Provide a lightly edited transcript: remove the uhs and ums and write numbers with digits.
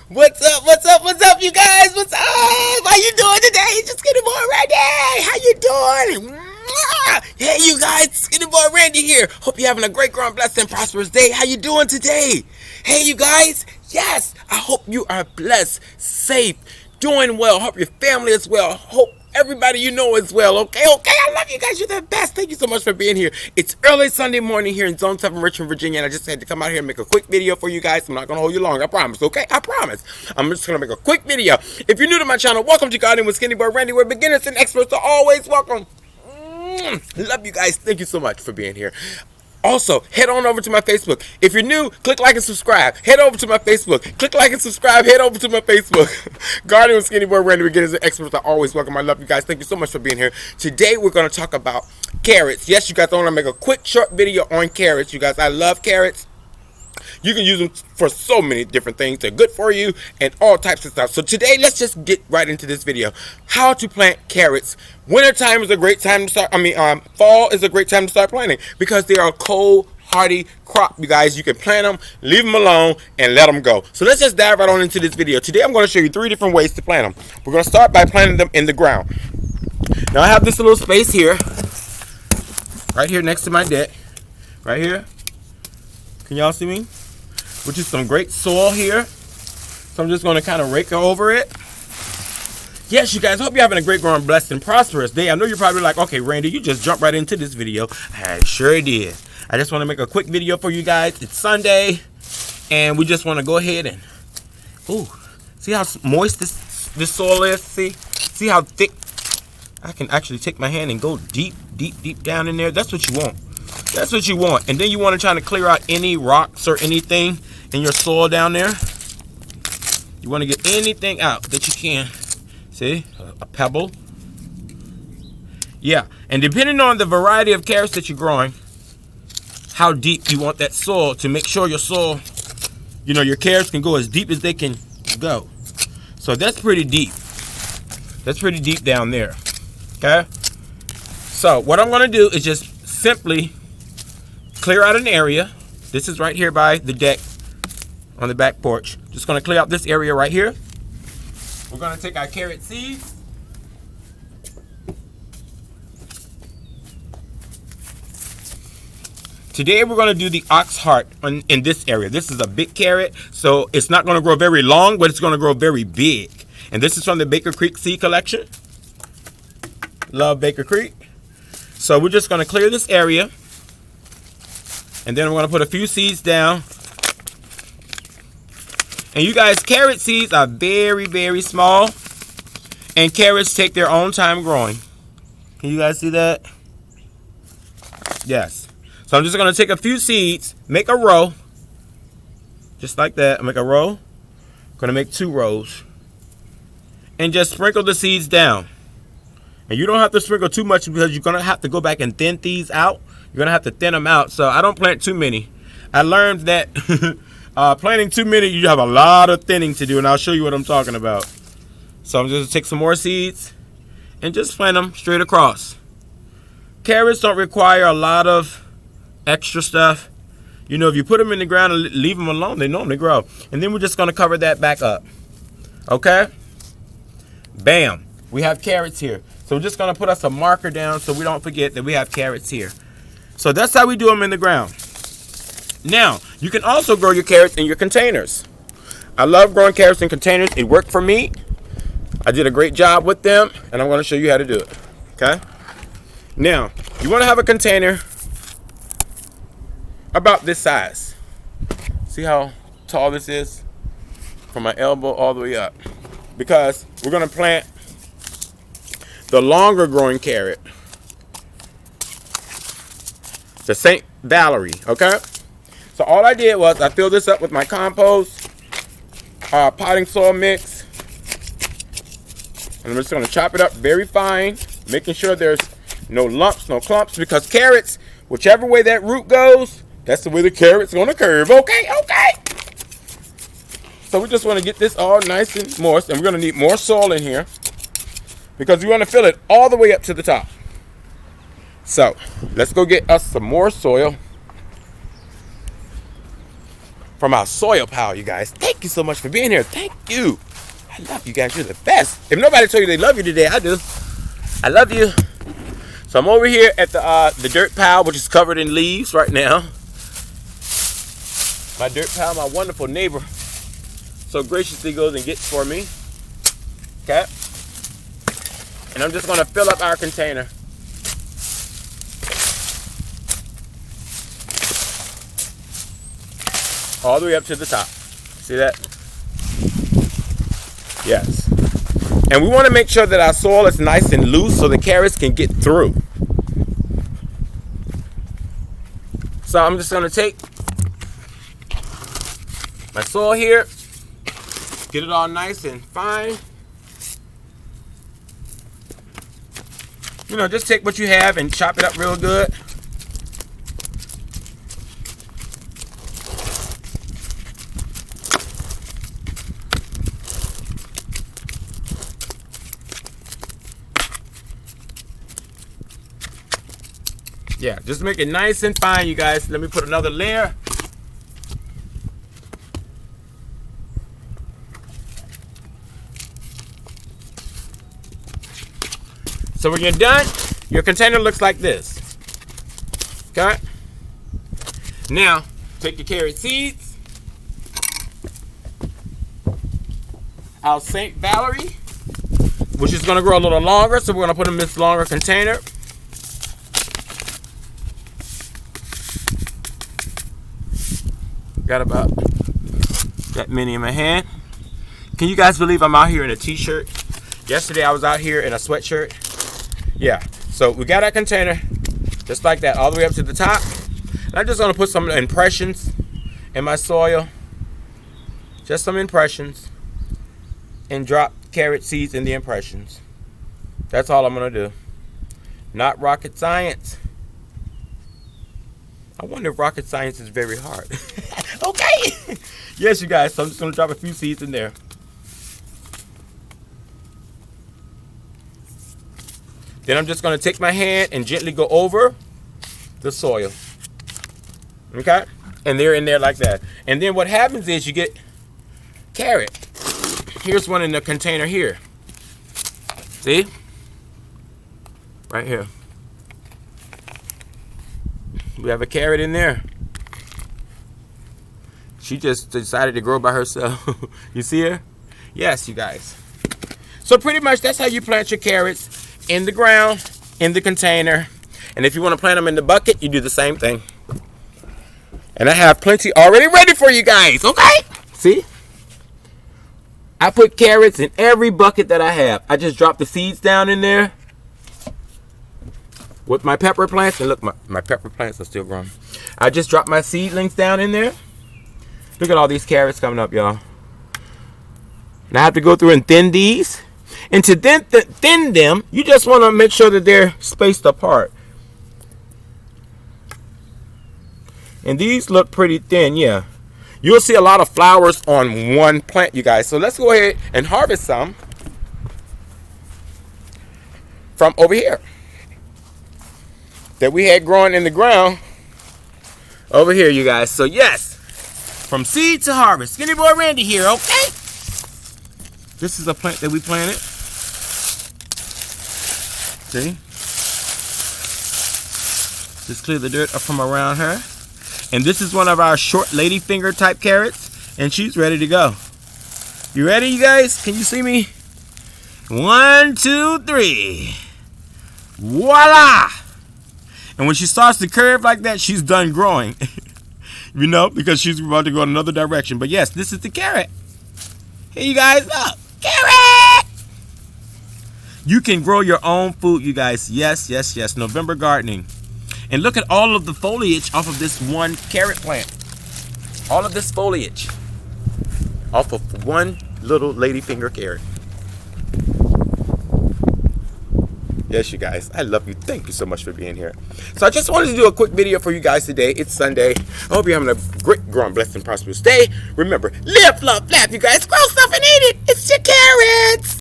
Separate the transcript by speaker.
Speaker 1: What's up? What's up? What's up, you guys? What's up? How you doing today? It's just Skinny Boy Randy. How you doing? Hey, you guys, Skinny Boy Randy here. Hope you're having a great, growing, blessed, and prosperous day. How you doing today? Hey, you guys. Yes, I hope you are blessed, safe, doing well. Hope your family is well. Hope everybody you know is well. Okay. I love you guys. You're the best. Thank you so much for being here. It's early Sunday morning here in Zone 7, Richmond, Virginia, and I just had to come out here and make a quick video for you guys. I'm not going to hold you long. I promise. Okay? I promise. I'm just going to make a quick video. If you're new to my channel, welcome to Gardening with Skinny Boy Randy, where beginners and experts are always welcome. Love you guys. Thank you so much for being here. Also, head on over to my Facebook. If you're new, click like and subscribe. Head over to my Facebook. Click like and subscribe. Head over to my Facebook. Gardening with Skinny Boy Randy, beginners and experts are always welcome. I love you guys. Thank you so much for being here. Today, we're going to talk about carrots. Yes, you guys, I want to make a quick, short video on carrots. You guys, I love carrots. You can use them for so many different things. They're good for you and all types of stuff. So today, let's just get right into this video. How to plant carrots. Wintertime is a great time to start. Fall is a great time to start planting because they are a cold, hardy crop. You guys, you can plant them, leave them alone, and let them go. So let's just dive right on into this video. Today, I'm going to show you 3 different ways to plant them. We're going to start by planting them in the ground. Now, I have this little space here, right here next to my deck, right here. Can y'all see me? Which is some great soil here. So I'm just going to kind of rake over it. Yes, you guys, hope you're having a great, growing, blessed, and prosperous day. I know you're probably like, okay, Randy, you just jumped right into this video. I sure did. I just want to make a quick video for you guys. It's Sunday, and we just want to go ahead and, ooh, see how moist this soil is? See how thick? I can actually take my hand and go deep down in there. That's what you want. That's what you want. And then you want to try to clear out any rocks or anything in your soil down there. You want to get anything out that you can. See, a pebble. Yeah, and depending on the variety of carrots that you're growing, how deep you want that soil to make sure your soil, you know, your carrots can go as deep as they can go. So that's pretty deep. That's pretty deep down there. Okay. So what I'm going to do is just simply clear out an area. This is right here by the deck on the back porch. Just going to clear out this area right here. We're going to take our carrot seeds. Today we're going to do the ox heart in this area. This is a big carrot, so it's not going to grow very long, but it's going to grow very big. And this is from the Baker Creek seed collection. Love Baker Creek. So we're just going to clear this area. And then we're going to put a few seeds down. And you guys, carrot seeds are very, very small. And carrots take their own time growing. Can you guys see that? Yes. So I'm just going to take a few seeds, make a row. Just like that. Make a row. I'm going to make 2 rows. And just sprinkle the seeds down. And you don't have to sprinkle too much because you're going to have to go back and thin these out. You're going to have to thin them out. So I don't plant too many. I learned that planting too many, you have a lot of thinning to do. And I'll show you what I'm talking about. So I'm just going to take some more seeds and just plant them straight across. Carrots don't require a lot of extra stuff. You know, if you put them in the ground and leave them alone, they normally grow. And then we're just going to cover that back up. Okay? Bam. We have carrots here. So we're just going to put us a marker down so we don't forget that we have carrots here. So that's how we do them in the ground. Now, you can also grow your carrots in your containers. I love growing carrots in containers. It worked for me. I did a great job with them, and I'm going to show you how to do it. Okay? Now, you want to have a container about this size. See how tall this is? From my elbow all the way up. Because we're going to plant the longer growing carrot. The St. Valerie, okay? So all I did was I filled this up with my compost, potting soil mix. And I'm just going to chop it up very fine, making sure there's no lumps, no clumps, because carrots, whichever way that root goes, that's the way the carrot's going to curve. Okay? So we just want to get this all nice and moist, and we're going to need more soil in here because we want to fill it all the way up to the top. So let's go get us some more soil. from our soil pile, you guys. Thank you so much for being here. Thank you. I love you guys. You're the best. If nobody told you they love you today, I do. I love you. So I'm over here at the dirt pile, which is covered in leaves right now. My dirt pile, my wonderful neighbor, so graciously goes and gets for me. Okay. And I'm just going to fill up our container. All the way up to the top. See that? Yes. And we want to make sure that our soil is nice and loose so the carrots can get through. So I'm just going to take my soil here, get it all nice and fine. You know, just take what you have and chop it up real good. Yeah, just make it nice and fine, you guys. Let me put another layer. So when you're done, your container looks like this. Okay? Now, take your carrot seeds. Our St. Valerie, which is going to grow a little longer, so we're going to put them in this longer container. Got about that many in my hand. Can you guys believe I'm out here in a t-shirt? Yesterday I was out here in a sweatshirt. Yeah, so we got our container just like that all the way up to the top. And I'm just gonna put some impressions in my soil. Just some impressions. And drop carrot seeds in the impressions. That's all I'm gonna do. Not rocket science. I wonder if rocket science is very hard. Okay. Yes, you guys, so I'm just gonna drop a few seeds in there. Then I'm just going to take my hand and gently go over the soil. Okay? And they're in there like that. And then what happens is you get carrot. Here's one in the container here. See? Right here. We have a carrot in there. She just decided to grow by herself. You see her? Yes, you guys. So pretty much that's how you plant your carrots. In the ground, in the container. And if you want to plant them in the bucket, you do the same thing. And I have plenty already ready for you guys, okay? See? I put carrots in every bucket that I have. I just drop the seeds down in there with my pepper plants. And look, my pepper plants are still growing. I just drop my seedlings down in there. Look at all these carrots coming up, y'all. And I have to go through and thin these. And to thin them, you just want to make sure that they're spaced apart. And these look pretty thin, yeah. You'll see a lot of flowers on one plant, you guys. So let's go ahead and harvest some from over here that we had growing in the ground over here, you guys. So yes, from seed to harvest. Skinny Boy Randy here, okay? This is a plant that we planted. See? Just clear the dirt up from around her. And this is one of our short ladyfinger type carrots. And she's ready to go. You ready, you guys? Can you see me? 1, 2, 3. Voila! And when she starts to curve like that, she's done growing. You know, because she's about to go in another direction. But yes, this is the carrot. Here you guys, look. Carrot! You can grow your own food, you guys. Yes, yes, yes. November gardening. And look at all of the foliage off of this one carrot plant. All of this foliage off of one little ladyfinger carrot. Yes, you guys. I love you. Thank you so much for being here. So I just wanted to do a quick video for you guys today. It's Sunday. I hope you're having a great, growing, blessed, and prosperous day. Remember, live, love, laugh, you guys. Grow stuff and eat it. It's your carrots.